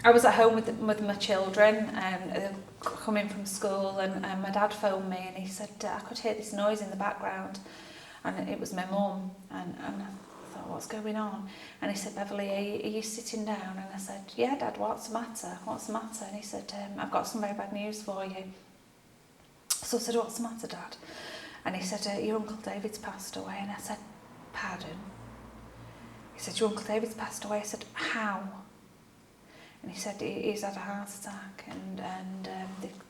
I was at home with my children, coming from school, and my dad phoned me and he said, I could hear this noise in the background, and it was my mum, and I thought, what's going on? And he said, Beverley, are you sitting down? And I said, yeah, Dad, what's the matter? What's the matter? And he said, I've got some very bad news for you. So I said, what's the matter, Dad? And he said, your Uncle David's passed away. And I said, pardon? He said, your Uncle David's passed away. I said, how? And he said, he's had a heart attack, and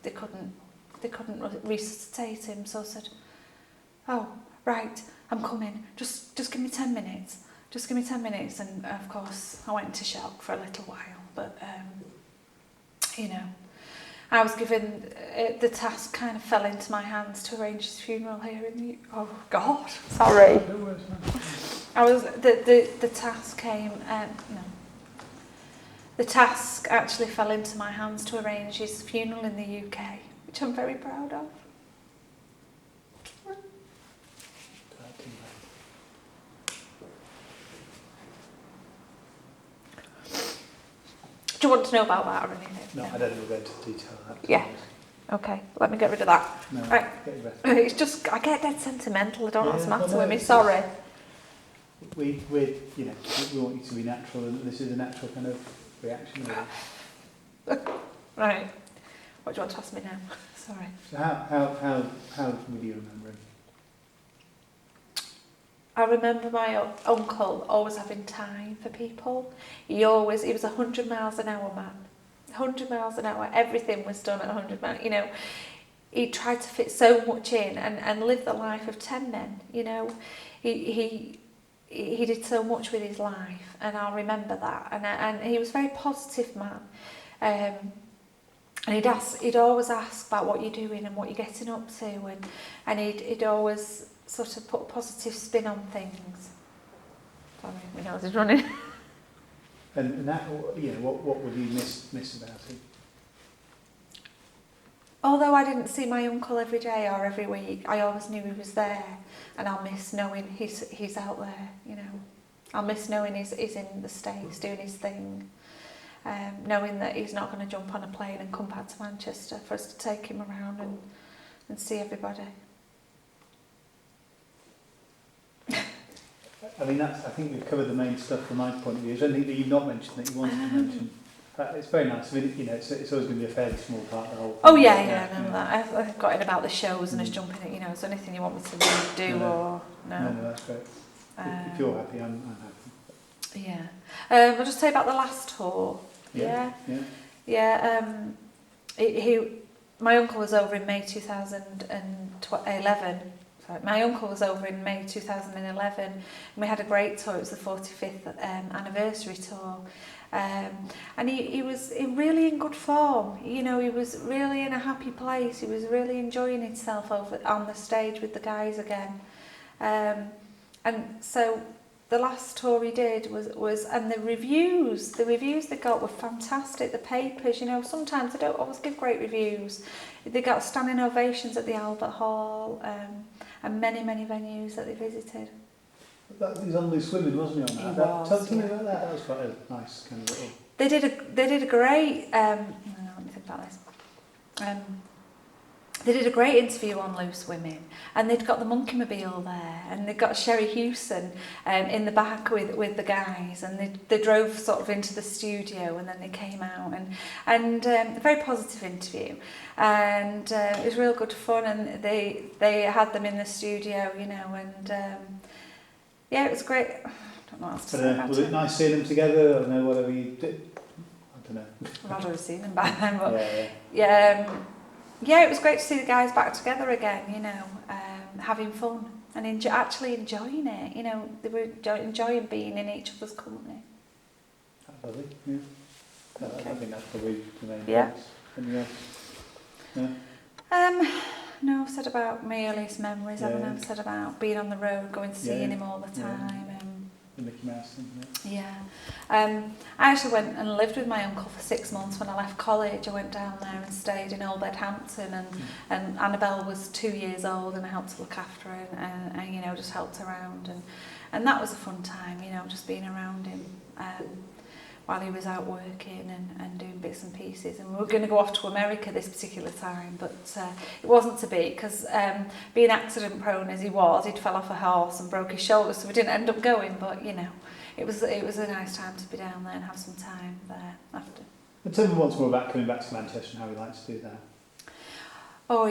they couldn't resuscitate him. So I said, oh, right, I'm coming. Just give me 10 minutes. Just give me 10 minutes. And of course, I went into shock for a little while. But, you know, I was given, the task kind of fell into my hands to arrange his funeral here in the... Oh, God, sorry. The task came... no. The task actually fell into my hands to arrange his funeral in the UK, which I'm very proud of. Do you want to know about that or anything? No, I don't know go into detail of that. Yeah. Okay, let me get rid of that. No, right. Get your breath. It's just, I get dead sentimental. I don't know what's the matter with me. Sorry. We you know, we want you to be natural, and this is a natural kind of reaction. Right. What do you want to ask me now? Sorry. So how would you remember him? I remember my uncle always having time for people. He was 100 miles an hour man. 100 miles an hour. Everything was done at 100 miles. You know, he tried to fit so much in and live the life of 10 men. You know, he did so much with his life, and I'll remember that. And he was a very positive man. And he'd always ask about what you're doing and what you're getting up to, and he'd always sort of put a positive spin on things. Sorry, my nose is running. And that, you know, what would you miss about him? Although I didn't see my uncle every day or every week, I always knew he was there, and I'll miss knowing he's out there. You know, I'll miss knowing he's in the States doing his thing, knowing that he's not going to jump on a plane and come back to Manchester for us to take him around and see everybody. I mean, I think we've covered the main stuff from my point of view. Is there anything that you've not mentioned that you wanted to mention? It's very nice. I mean, you know, it's always going to be a fairly small part of the whole thing. Oh yeah, I know that. I've got in about the shows and us jumping at, you know, is there anything you want me to do or no? No, that's great. If you're happy, I'm happy. Yeah. I'll just tell you about the last tour. Yeah. My uncle was over in May 2011. Sorry, my uncle was over in May 2011, and we had a great tour. It was the 45th anniversary tour. And he was really in good form. You know, he was really in a happy place. He was really enjoying himself over on the stage with the guys again. And so the last tour he did was and the reviews they got were fantastic. The papers, you know, sometimes they don't always give great reviews. They got standing ovations at the Albert Hall, and many venues that they visited. That was on Loose Women, wasn't he? On that? Tell me about that. That was quite a nice kind of little. They did a great. Let me think about this. They did a great interview on Loose Women, and they'd got the Monkey-mobile there, and they'd got Sherry Hewson in the back with the guys, and they drove sort of into the studio, and then they came out, and a very positive interview, and it was real good fun, and they had them in the studio, you know, and yeah, it was great. I don't know what else to say about was it nice seeing them together? I don't know, whatever you did. I don't know. I'd rather have seen them by then, but yeah. Yeah, it was great to see the guys back together again, you know, having fun and actually enjoying it. You know, they were enjoying being in each other's company. That's lovely, yeah. Okay. I think that's probably the main points. Anything else? No? No, I've said about my earliest memories, haven't I? I've said about being on the road, going to seeing him all the time. The Mickey Mouse thing, yeah. I actually went and lived with my uncle for 6 months when I left college. I went down there and stayed in Old Bedhampton, and Annabelle was 2 years old, and I helped to look after her and you know, just helped around, and that was a fun time, you know, just being around him. while he was out working and doing bits and pieces. And we were going to go off to America this particular time, but it wasn't to be, because being accident prone as he was, he'd fell off a horse and broke his shoulder, so we didn't end up going. But you know, it was a nice time to be down there and have some time there after. But tell me once more about coming back to Manchester and how he likes to do that. Oh,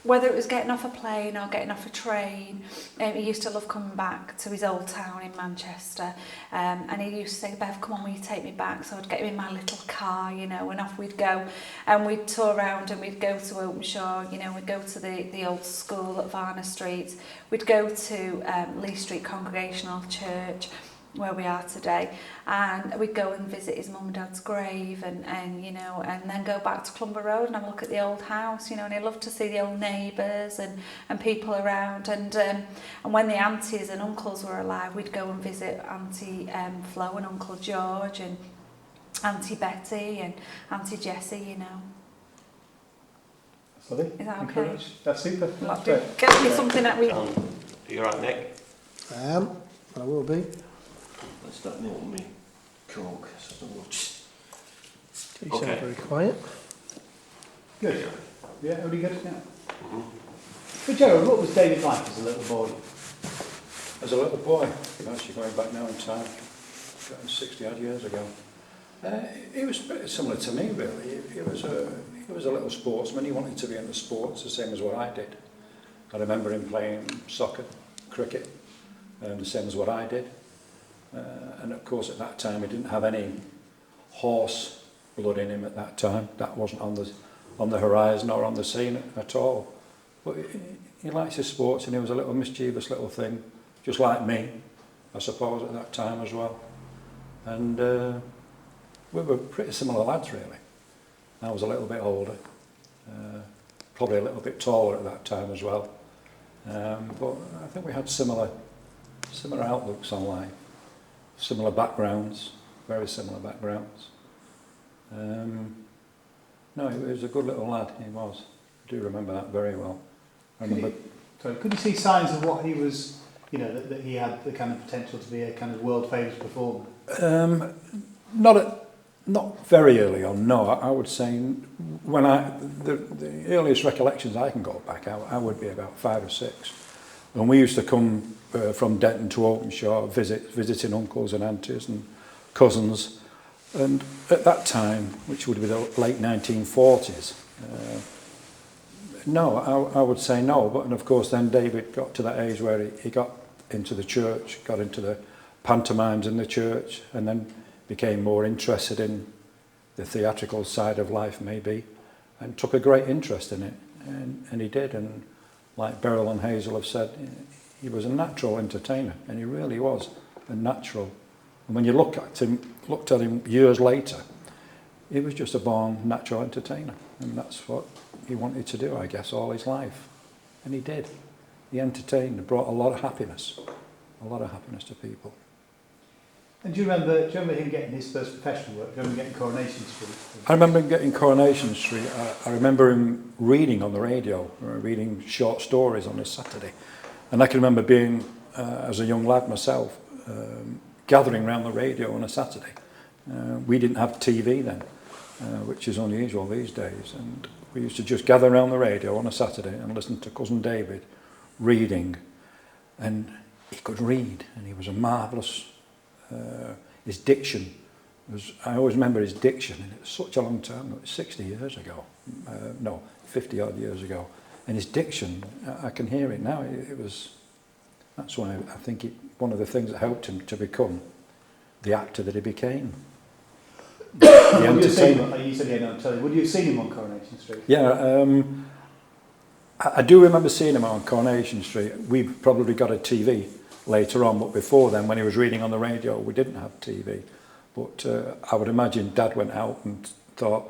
whether it was getting off a plane or getting off a train, he used to love coming back to his old town in Manchester, and he used to say, Bev, come on, will you take me back? So I'd get him in my little car, you know, and off we'd go, and we'd tour around, and we'd go to Openshaw, you know, we'd go to the old school at Varner Street, we'd go to Lee Street Congregational Church, where we are today, and we'd go and visit his mum and dad's grave, and you know, and then go back to Clumber Road and have a look at the old house, you know, and he loved to see the old neighbours and people around, and when the aunties and uncles were alive, we'd go and visit Auntie Flo and Uncle George and Auntie Betty and Auntie Jessie, you know. That's lovely. Is that Thank you very okay? much. That's super. That's Do great. get me something that we... You alright, Nick? I am, but I will be. Let's not know me. Coke. You Okay. sound very quiet. Good. Yeah, everybody good? Yeah. But Gerald, what was David like as a little boy? As a little boy, actually going back now in time, 60 odd years ago, he was pretty similar to me really. He was a little sportsman. He wanted to be into sports the same as what I did. I remember him playing soccer, cricket, the same as what I did. And of course at that time he didn't have any horse blood in him at that time. That wasn't on the horizon or on the scene at all. But he likes his sports, and he was a little mischievous little thing, just like me, I suppose, at that time as well. And we were pretty similar lads really. I was a little bit older, probably a little bit taller at that time as well. But I think we had similar outlooks on life. Similar backgrounds, very similar backgrounds. No, he was a good little lad, he was. I do remember that very well. I remember. Could you see signs of what he was, you know, that he had the kind of potential to be a kind of world famous performer? Not very early on, no. I would say when the earliest recollections I can go back, I would be about 5 or 6. And we used to come from Denton to Openshaw, visiting uncles and aunties and cousins. And at that time, which would be the late 1940s, no, I would say no. But and of course then David got to that age where he got into the church, got into the pantomimes in the church, and then became more interested in the theatrical side of life maybe, and took a great interest in it. And he did. And like Beryl and Hazel have said, he was a natural entertainer, and he really was a natural. And when you looked at him years later, he was just a born natural entertainer, and that's what he wanted to do, I guess, all his life. And he did. He entertained and brought a lot of happiness to people. And do you remember him getting his first professional work? Do you remember getting Coronation Street? I remember him getting Coronation Street. I remember him reading on the radio, reading short stories on a Saturday. And I can remember being, as a young lad myself, gathering around the radio on a Saturday. We didn't have TV then, which is unusual these days. And we used to just gather around the radio on a Saturday and listen to Cousin David reading. And he could read, and he was a marvellous... his diction was, I always remember his diction, and it was such a long time, it was 60 years ago, 50 odd years ago, and his diction, I can hear it now, that's why I think one of the things that helped him to become the actor that he became. The entertainer. You said he had on telly. Would you have seen him on Coronation Street? Yeah, I do remember seeing him on Coronation Street. We probably got a TV later on, but before then, when he was reading on the radio, we didn't have TV. But I would imagine Dad went out and thought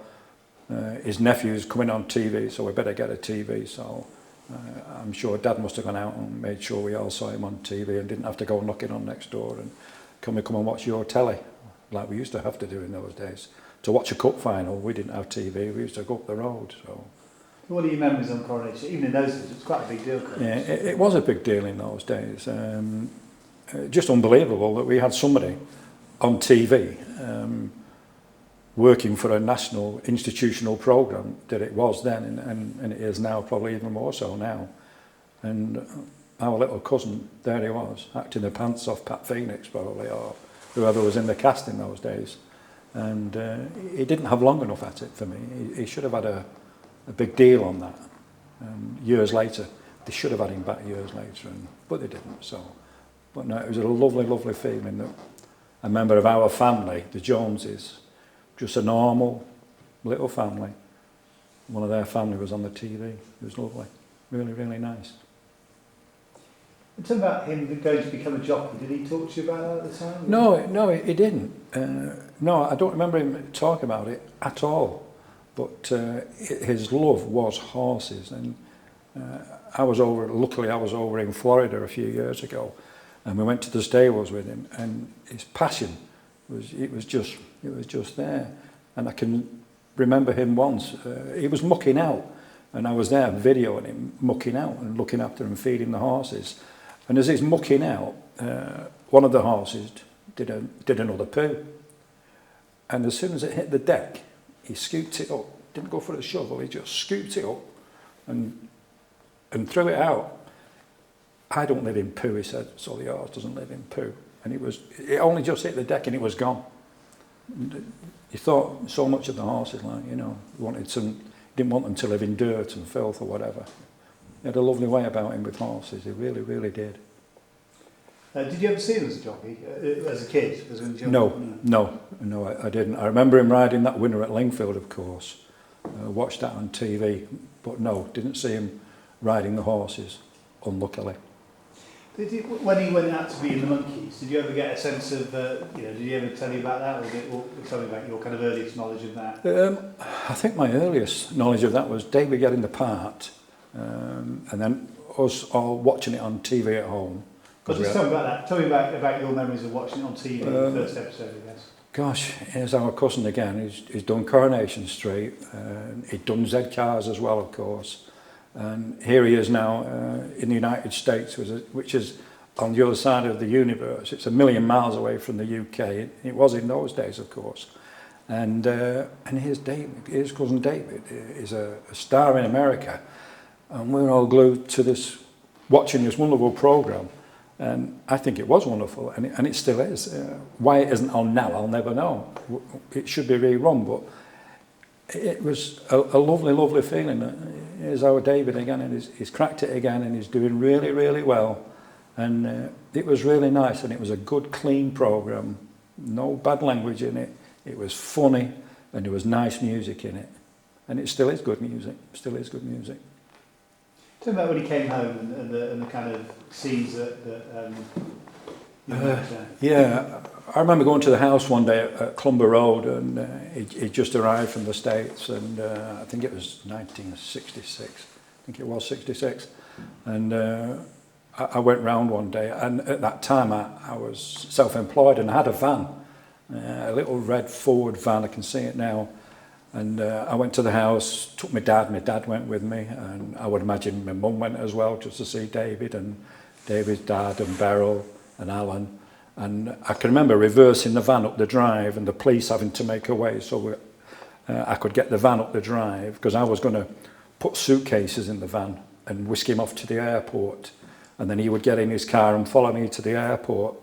his nephew's coming on TV, so we better get a TV. So I'm sure Dad must have gone out and made sure we all saw him on TV and didn't have to go knocking on next door and come and watch your telly, like we used to have to do in those days. To watch a cup final, we didn't have TV, we used to go up the road. So. What are your memories on Coronation? Even in those days, it was quite a big deal. Yeah, it was a big deal in those days. just unbelievable that we had somebody on TV working for a national institutional programme that it was then, and it is now, probably even more so now. And our little cousin, there he was, acting the pants off Pat Phoenix probably, or whoever was in the cast in those days. And he didn't have long enough at it for me. He should have had a big deal on that. Years later, they should have had him back years later, but they didn't. So, but no, it was a lovely, lovely feeling that a member of our family, the Joneses, just a normal little family, one of their family was on the TV. It was lovely, really, really nice. In terms about him going to become a jockey, did he talk to you about that at the time? No, he didn't. No, I don't remember him talking about it at all. But his love was horses, and luckily I was over in Florida a few years ago, and we went to the stables with him, and his passion was just there. And I can remember him once, he was mucking out, and I was there videoing him mucking out and looking after him, feeding the horses. And as he's mucking out, one of the horses did another poo. And as soon as it hit the deck, he scooped it up, didn't go for a shovel, he just scooped it up and threw it out. I don't live in poo, he said, so the horse doesn't live in poo. And it only just hit the deck and it was gone. And he thought so much of the horses, like, you know, didn't want them to live in dirt and filth or whatever. He had a lovely way about him with horses, he really, really did. Did you ever see him as a jockey, as a kid? As a jockey? No, I didn't. I remember him riding that winner at Lingfield, of course. Watched that on TV, but no, didn't see him riding the horses, unluckily. When he went out to be in the Monkees, did you ever get a sense of, did he ever tell you about that, or tell me about your kind of earliest knowledge of that? I think my earliest knowledge of that was Davy getting the part, and then us all watching it on TV at home. Just tell me about that. Tell me about your memories of watching it on TV, the first episode, I guess. Gosh, here's our cousin again. He's done Coronation Street. He'd done Z Cars as well, of course. And here he is now in the United States, which is on the other side of the universe. It's 1,000,000 miles away from the UK. It was in those days, of course. And here's David. His cousin David is a star in America, and we're all glued to watching this wonderful programme. And I think it was wonderful, and it still is. Why it isn't on now, I'll never know. It should be rerun, but it was a lovely, lovely feeling. Here's our David again, and he's cracked it again, and he's doing really, really well. And it was really nice, and it was a good, clean programme. No bad language in it. It was funny, and there was nice music in it. And it still is good music. Tell me about when he came home and the kind of scenes that yeah, I remember going to the house one day at Clumber Road, and he'd just arrived from the States, and I think it was 1966. I think it was 66. And I went round one day, and at that time I was self-employed and I had a van, a little red Ford van, I can see it now. And I went to the house, took my dad went with me, and I would imagine my mum went as well, just to see David and David's dad and Beryl and Alan. And I can remember reversing the van up the drive and the police having to make a way so I could get the van up the drive, because I was going to put suitcases in the van and whisk him off to the airport. And then he would get in his car and follow me to the airport.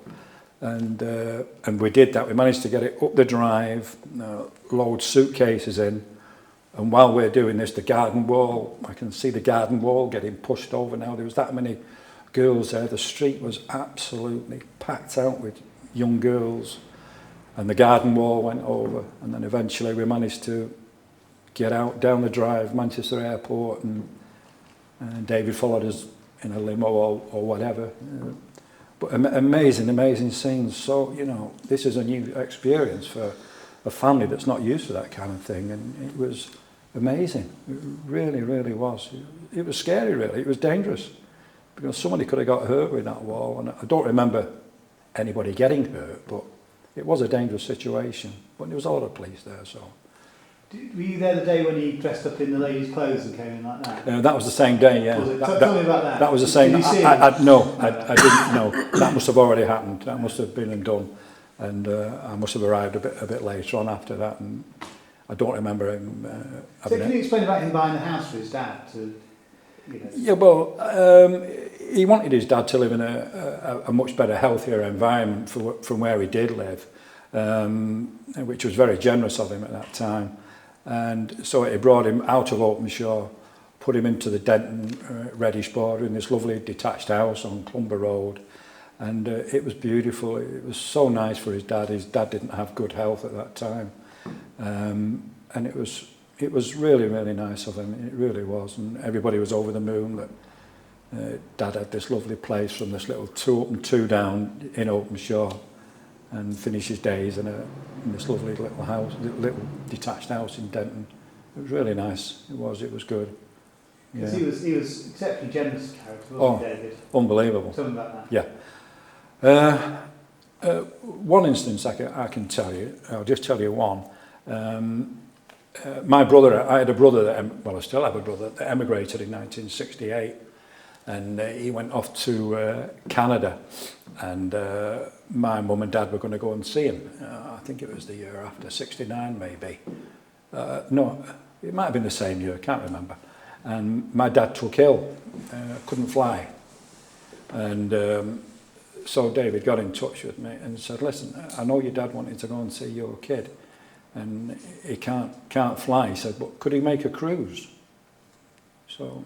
And we did that. We managed to get it up the drive, load suitcases in, and while we're doing this, the garden wall, I can see the garden wall getting pushed over now. There was that many girls there. The street was absolutely packed out with young girls, and the garden wall went over, and then eventually we managed to get out down the drive, Manchester Airport, and David followed us in a limo or whatever. But amazing scenes. So, you know, this is a new experience for a family that's not used to that kind of thing, and it was amazing. It really, really was. It was scary, really. It was dangerous, because somebody could have got hurt with that wall, and I don't remember anybody getting hurt, but it was a dangerous situation. But there was a lot of police there, so. Were you there the day when he dressed up in the ladies' clothes and came in like that? That was the same day, yeah. Was it? That, Tell me about that. that was the same. Did you see him? I didn't know. That must have already happened. That must have been and done. And I must have arrived a bit later on after that. And I don't remember him. So can you explain about him buying the house for his dad? Yeah, well, he wanted his dad to live in a much better, healthier environment from where he did live, which was very generous of him at that time. And so he brought him out of Openshaw, put him into the Denton Reddish border in this lovely detached house on Clumber Road. And it was beautiful. It was so nice for his dad. His dad didn't have good health at that time. And it was really, really nice of him. It really was. And everybody was over the moon that Dad had this lovely place from this little 2 up and 2 down in Openshaw, and finish his days in this lovely little house, little detached house in Denton. It was really nice. It was good. Yeah. Because he was exceptionally generous character, wasn't he, David? Unbelievable. Tell me about that. Yeah. One instance I can tell you. I'll just tell you one. My brother, I had a brother I still have a brother that emigrated in 1968, and he went off to Canada, and my mum and dad were going to go and see him. I think it was the year after, 69 maybe. No, it might have been the same year, I can't remember. And my dad took ill, couldn't fly. And so David got in touch with me and said, listen, I know your dad wanted to go and see your kid, and he can't fly. He said, but could he make a cruise? So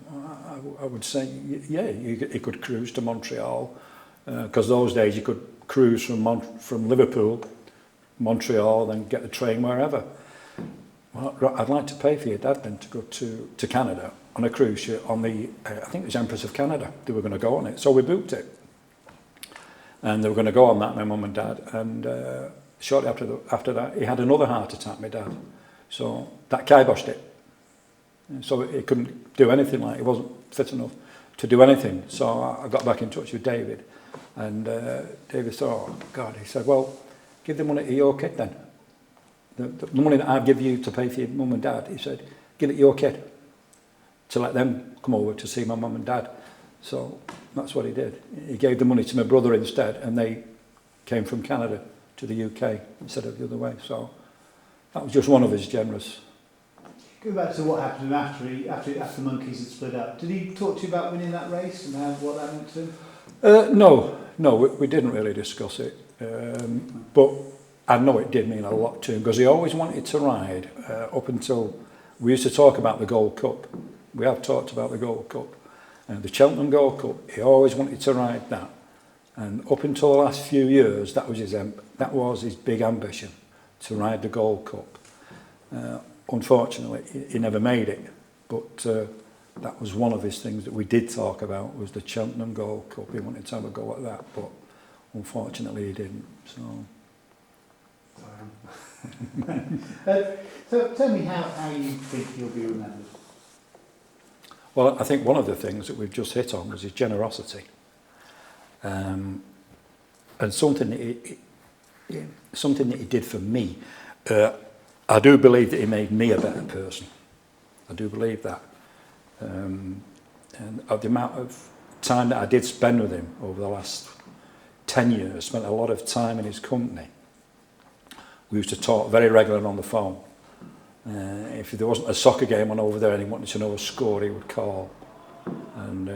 I would say, yeah, he could cruise to Montreal, because those days you could cruise from Liverpool, Montreal, then get the train wherever. Well, I'd like to pay for your dad then to go to Canada on a cruise ship on the, I think it was Empress of Canada. They were going to go on it. So we booked it. And they were going to go on that, my mum and dad. And shortly after that, he had another heart attack, my dad. So that kiboshed it. And so he couldn't do anything, like he wasn't fit enough to do anything. So I got back in touch with David. And David said, oh, God. He said, well, give the money to your kid then. The money that I've given you to pay for your mum and dad, he said, give it to your kid to let them come over to see my mum and dad. So that's what he did. He gave the money to my brother instead, and they came from Canada to the UK instead of the other way. So that was just one of his generous. Go back to what happened to him after Monkees had split up. Did he talk to you about winning that race and what that meant to him? No, we didn't really discuss it. But I know it did mean a lot to him, because he always wanted to ride up until we used to talk about the Gold Cup. We have talked about the Gold Cup. And the Cheltenham Gold Cup, he always wanted to ride that. And up until the last few years, that was his big ambition, to ride the Gold Cup. Unfortunately, he never made it. But that was one of his things that we did talk about, was the Cheltenham Gold Cup. He wanted to have a go at that, but unfortunately he didn't. So tell me how you think he'll be remembered. Well, I think one of the things that we've just hit on was his generosity. And something that he did for me. I do believe that he made me a better person. I do believe that. And of the amount of time that I did spend with him over the last 10 years, spent a lot of time in his company. We used to talk very regularly on the phone. If there wasn't a soccer game on over there and he wanted to know a score, he would call. And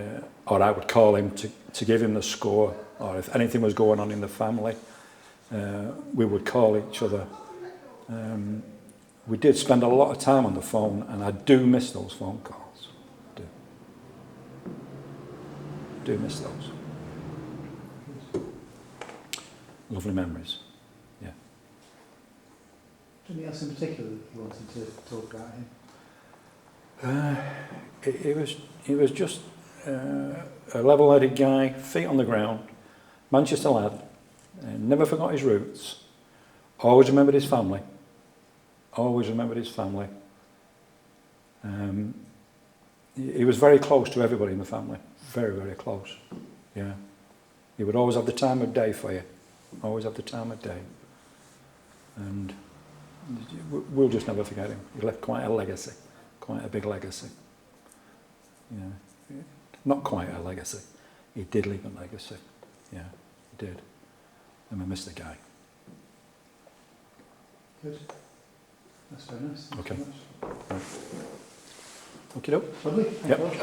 or I would call him to give him the score, or if anything was going on in the family, we would call each other. We did spend a lot of time on the phone, and I do miss those phone calls. Do miss those. Lovely memories. Yeah. Anything else in particular that you wanted to talk about him? He was just a level-headed guy, feet on the ground, Manchester lad, never forgot his roots, always remembered his family. Always remembered his family. He was very close to everybody in the family. Very, very close. Yeah. He would always have the time of day for you. Always have the time of day. And we'll just never forget him. He left quite a legacy, quite a big legacy. Yeah, not quite a legacy. He did leave a legacy. Yeah, he did. And we miss the guy. Good. That's very nice. Okay. Thanks very much. Okay, doke. Lovely. Thank Yep. you.